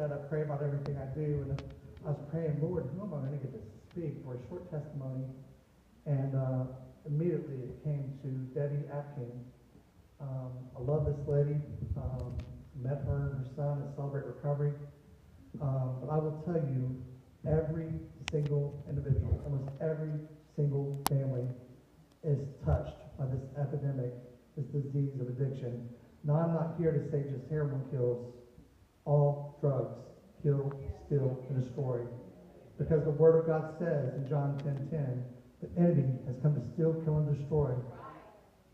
said, I pray about everything I do, and I was praying, Lord, who am I going to get to speak for a short testimony? And immediately it came to Debbie Atkin. I love this lady. Met her and her son at Celebrate Recovery. But I will tell you, every single individual, almost every single family is touched by this epidemic, this disease of addiction. Now, I'm not here to say just heroin kills. All drugs kill, steal, and destroy. Because the Word of God says in John 10:10, the enemy has come to steal, kill, and destroy.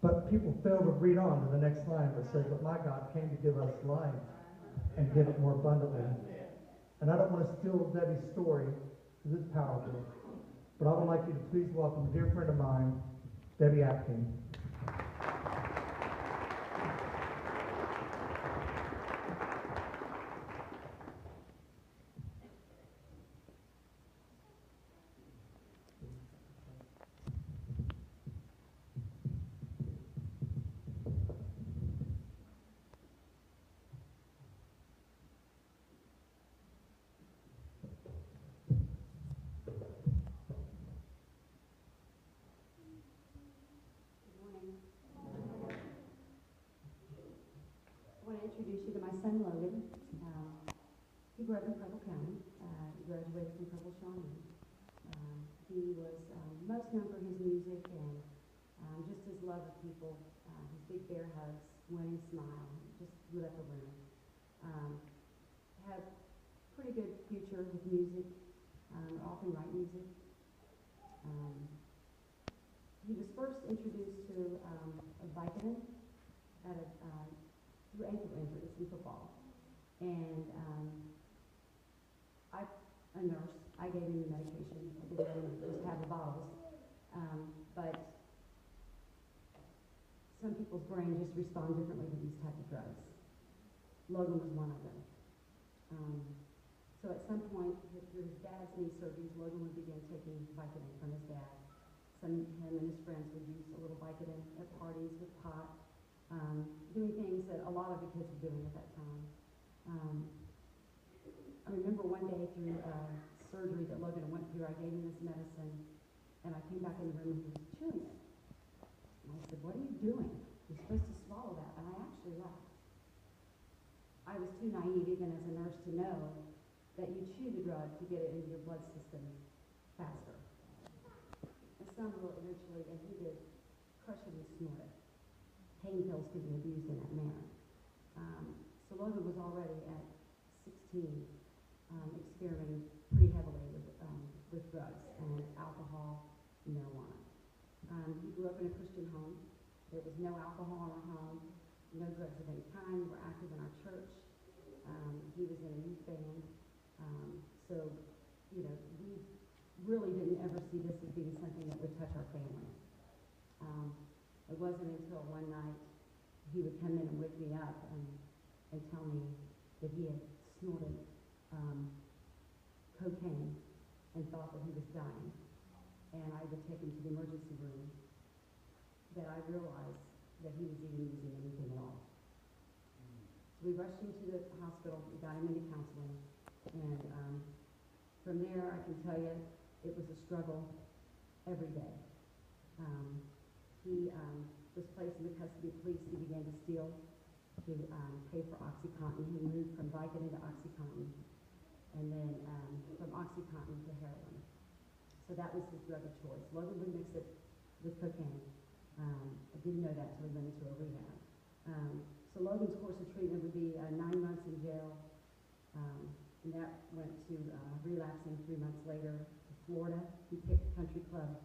But people fail to read on to the next line that says, but my God came to give us life and give it more abundantly. And I don't want to steal Debbie's story because it's powerful. But I would like you to please welcome a dear friend of mine, Debbie Atkin. Introduce you to my son Logan. He grew up in Preble County. He graduated from Preble Shawnee. He was most known for his music and just his love of people, his big bear hugs, winning smile, just lit up a room. Had a pretty good future with music, often write music. He was first introduced to a Vicodin at through ankle injuries in football. And a nurse, I gave him the medication. I didn't let him just have the bottles. But some people's brain just respond differently to these type of drugs. Logan was one of them. So at some point, through his dad's knee surgeries, Logan would begin taking Vicodin from his dad. Him and his friends would use a little Vicodin at parties with pot. Doing things that a lot of the kids were doing at that time. I remember one day through surgery that Logan went through, I gave him this medicine, and I came back in the room and he was chewing it. And I said, what are you doing? You're supposed to swallow that. And I actually laughed. I was too naive, even as a nurse, to know that you chew the drug to get it into your blood system faster. My son will eventually, and he did, crush it and snort it. Pain pills could be abused in that manner. So Logan was already at 16 experimenting pretty heavily with drugs and alcohol and marijuana. He grew up in a Christian home. There was no alcohol in our home, no drugs of any kind. We were active in our church. He was in a youth band. So, we really didn't ever see this as being something that would touch our family. It wasn't until one night he would come in and wake me up and tell me that he had snorted cocaine and thought that he was dying. And I would take him to the emergency room, that I realized that he was even using anything at all. So we rushed him to the hospital, we got him into counseling, and from there I can tell you it was a struggle every day. He was placed in the custody of police. He began to steal to pay for OxyContin. He moved from Vicodin to OxyContin, and then from OxyContin to heroin. So that was his drug of choice. Logan would mix it with cocaine. I didn't know that until we went into a rehab. So Logan's course of treatment would be 9 months in jail, and that went to relapsing 3 months later to Florida. He picked country club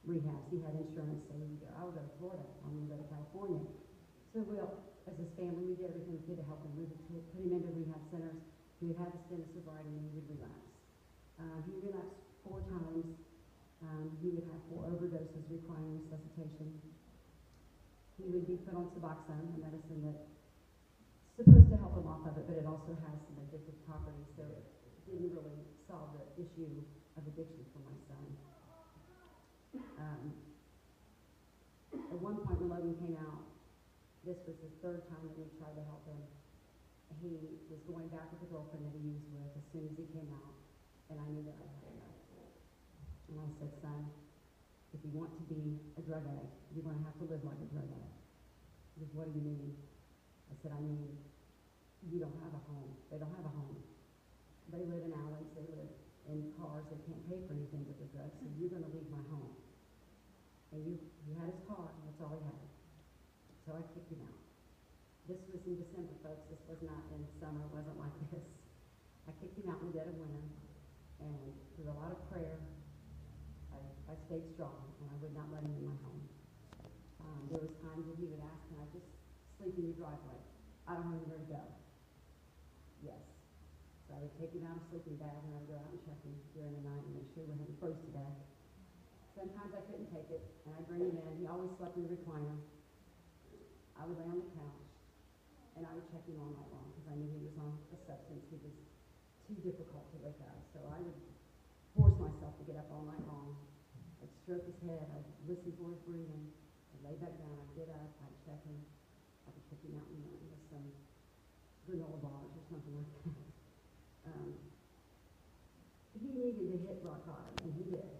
rehabs. He had insurance, so he would go, I'll go to Florida, I'm going to go to California. So as his family, we did everything we could to help him. We would put him into rehab centers. He would have a stint of sobriety, and he would relapse. He relapsed 4 times. He would have 4 overdoses requiring resuscitation. He would be put on Suboxone, a medicine that's supposed to help him off of it, but it also has some addictive properties, so it didn't really solve the issue of addiction for my son. At one point when Logan came out, this was the 3rd time that we tried to help him. he was going back with the girlfriend that he was with as soon as he came out, and I knew that I had enough. And I said, son, if you want to be a drug addict, you're going to have to live like a drug addict. He goes, what do you mean? I said, I mean, you don't have a home. They don't have a home. They live in alleys. They live in cars. They can't pay for anything but the drugs, so you're going to leave my home. And he had his car, and that's all he had. So I kicked him out. This was in December, folks. This was not in summer. It wasn't like this. I kicked him out in the dead of winter, and through a lot of prayer, I stayed strong, and I would not let him in my home. There was times that he would ask, can I just sleep in your driveway? I don't have anywhere to go. Yes. So I would take him out of sleeping bag, and I would go out and check him during the night and make sure we hadn't froze to death. Sometimes I couldn't take it, and I'd bring him in. He always slept in the recliner. I would lay on the couch, and I would check him all night long because I knew he was on a substance. He was too difficult to wake up. So I would force myself to get up all night long. I'd stroke his head. I'd listen for his breathing. I'd lay back down. I'd get up. I'd check him. I would kick him out in the morning with some granola bars or something like that. He needed to hit rock bottom, and he did.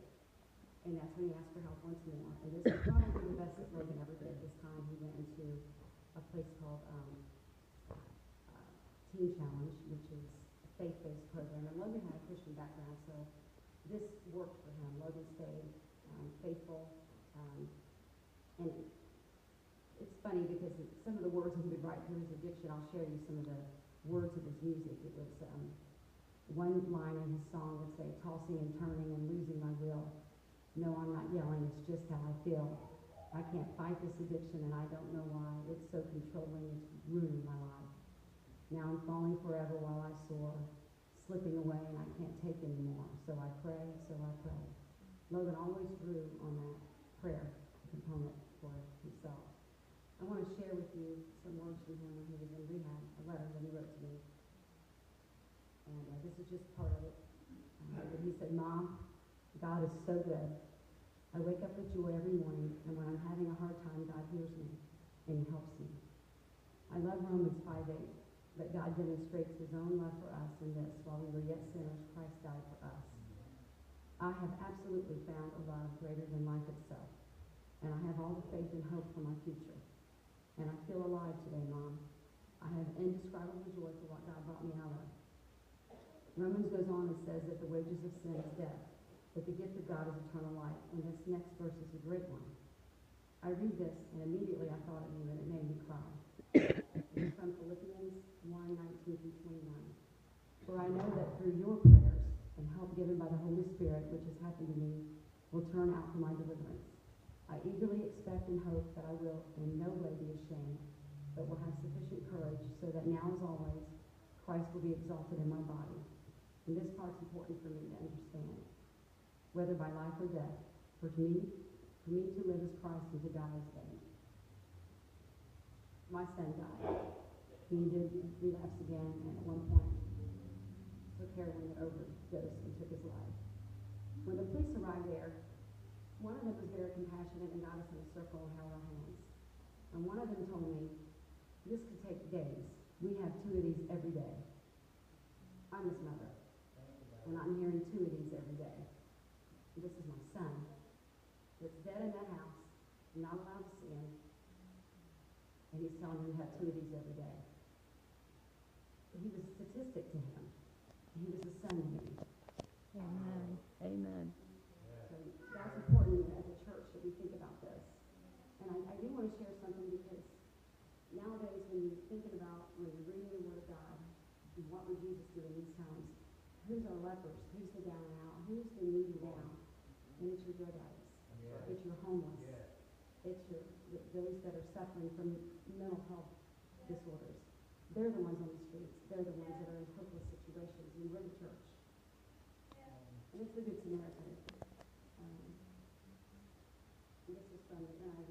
And that's when he asked for help once more. And this was probably the best that Logan ever did. This time he went into a place called Teen Challenge, which is a faith-based program. And Logan had a Christian background, so this worked for him. Logan stayed faithful. And it's funny because some of the words he would write through his addiction, I'll share you some of the words of his music. It was one line in his song would say, tossing and turning and losing my will. No, I'm not yelling, it's just how I feel. I can't fight this addiction and I don't know why. It's so controlling, it's ruining my life. Now I'm falling forever while I soar, slipping away and I can't take anymore. So I pray, so I pray. Logan always drew on that prayer component for himself. I want to share with you some words from him when he was in rehab, a letter that he wrote to me. And this is just part of it. He said, Mom, God is so good. I wake up with joy every morning, and when I'm having a hard time, God hears me, and he helps me. I love Romans 5:8, that God demonstrates his own love for us in this, while we were yet sinners, Christ died for us. I have absolutely found a love greater than life itself, and I have all the faith and hope for my future. And I feel alive today, Mom. I have indescribable joy for what God brought me out of. Romans goes on and says that the wages of sin is death, but the gift of God is eternal life. And this next verse is a great one. I read this, and immediately I thought of you, and it made me cry. It's from Philippians 1:19-21. For I know that through your prayers and help given by the Holy Spirit, which has happened to me, will turn out for my deliverance. I eagerly expect and hope that I will in no way be ashamed, but will have sufficient courage so that now as always, Christ will be exalted in my body. And this part's important for me to understand. Whether by life or death, for me to live as Christ and to die as gain. My son died. He did relapse again, and at one point took heroin and overdosed and took his life. When the police arrived there, one of them was very compassionate and got us in a circle and held our hands. And one of them told me, this could take days. We have 2 of these every day. I'm his mother. And I'm hearing 2 of these every day. This is my son that's dead in that house, not allowed to see him, and he's telling me we have 2 of these every day. He was a statistic to him. He was a son to me. Amen. Amen. So that's important as a church that we think about this. And I do want to share something because nowadays when you're thinking about, when you're reading the Word of God, what would Jesus do in these times? Who's our lepers? Who's the down and out? Who's the needy now? And it's your drug addicts. Yeah. It's your homeless. Yeah. It's those that are suffering from mental health disorders. They're the ones on the streets. They're the ones that are in hopeless situations. And we're the church. And it's the Good Samaritan. This is from the NIV.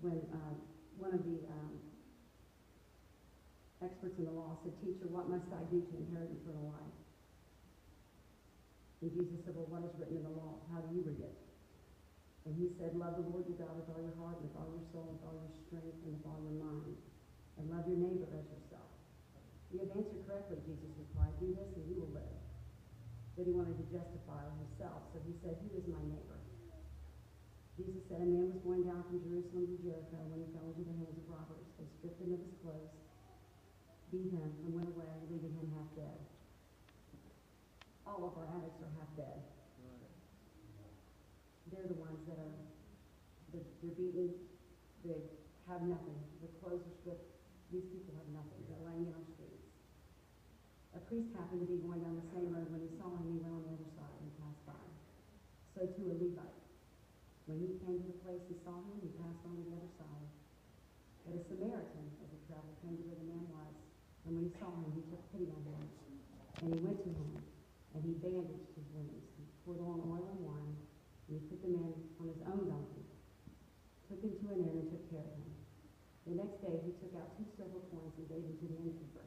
When one of the experts in the law said, Teacher, what must I do to inherit eternal life? And Jesus said, well, what is written in the law? How do you read it? And he said, love the Lord your God with all your heart, with all your soul, with all your strength, and with all your mind. and love your neighbor as yourself. You have answered correctly, Jesus replied. Do this and you will live. But he wanted to justify himself, so he said, who is my neighbor? Jesus said, a man was going down from Jerusalem to Jericho when he fell into the hands of robbers. They stripped him of his clothes, beat him, and went away, leaving him half dead. All of our addicts are half dead. They're the ones that are, they're beaten, they have nothing. Their clothes are stripped. These people have nothing. They're laying in our streets. A priest happened to be going down the same road. When he saw him, he went on the other side and passed by. So too a Levite. When he came to the place he saw him, he passed on to the other side. But a Samaritan, as he traveled, came to where the man was. And when he saw him, he took pity on him. And he went to him, and he bandaged his wounds. He poured on oil and wine, and he put the man on his own donkey, took him to an inn, and took care of him. The next day he took out 2 silver coins and gave them to the innkeeper.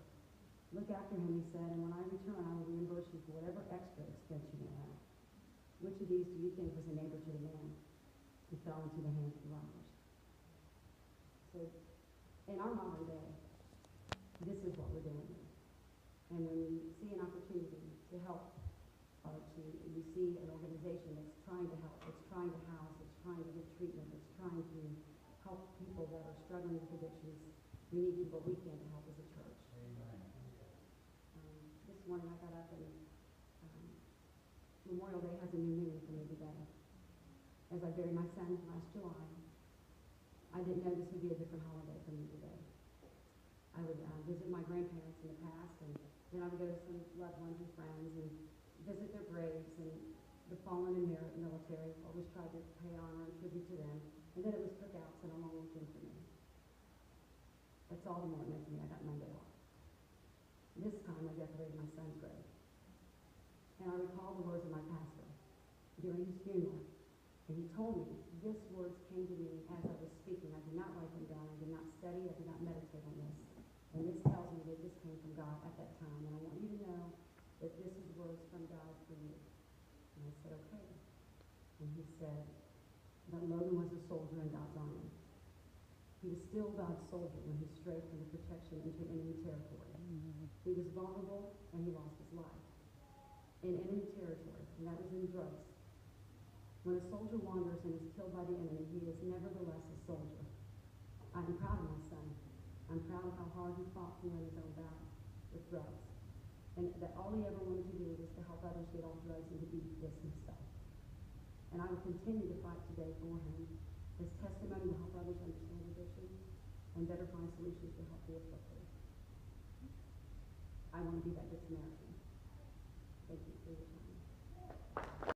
Look after him, he said, and when I return, I will reimburse you for whatever extra expense you may have. Which of these do you think was a neighbor to the man who fell into the hands of the robbers? So, in our modern day, this is what we're dealing with. And when you see an opportunity to help, or you see an organization that's trying to help, it's trying to house, it's trying to give treatment, it's trying to help people that are struggling with addictions, we need to do what we can to help as a church. This morning I got up and Memorial Day has a new meaning for me today. As I buried my son last July, I didn't know this would be a different holiday for me today. I would visit my grandparents in the past, and then I would go to some loved ones and friends and visit their graves, and the fallen and military, always tried to pay honor and tribute to them. And then it was cookouts and a long weekend for me. That's all the more it meant to me. I got Monday off. This time I decorated my son's grave. And I recalled the words of my pastor during his funeral. And he told me, these words came to me as I was speaking. I did not write them down. I did not study. I did not meditate on this. And this tells me that this came from God at that time. And I want you to know that this is words from God for you. And I said, okay. And he said that Logan was a soldier in God's army. He was still God's soldier when he strayed from the protection into enemy territory. He was vulnerable and he lost his life in enemy territory, and that was in drugs. When a soldier wanders and is killed by the enemy, he is nevertheless a soldier. I'm proud of my son. I'm proud of how hard he fought to win his own battle with drugs. And that all he ever wanted to do was to help others get off drugs and to be this himself. And I will continue to fight today for him. His testimony will help others understand addiction and better find solutions to help the afflicted. I want to be that good Samaritan. Thank you for your time.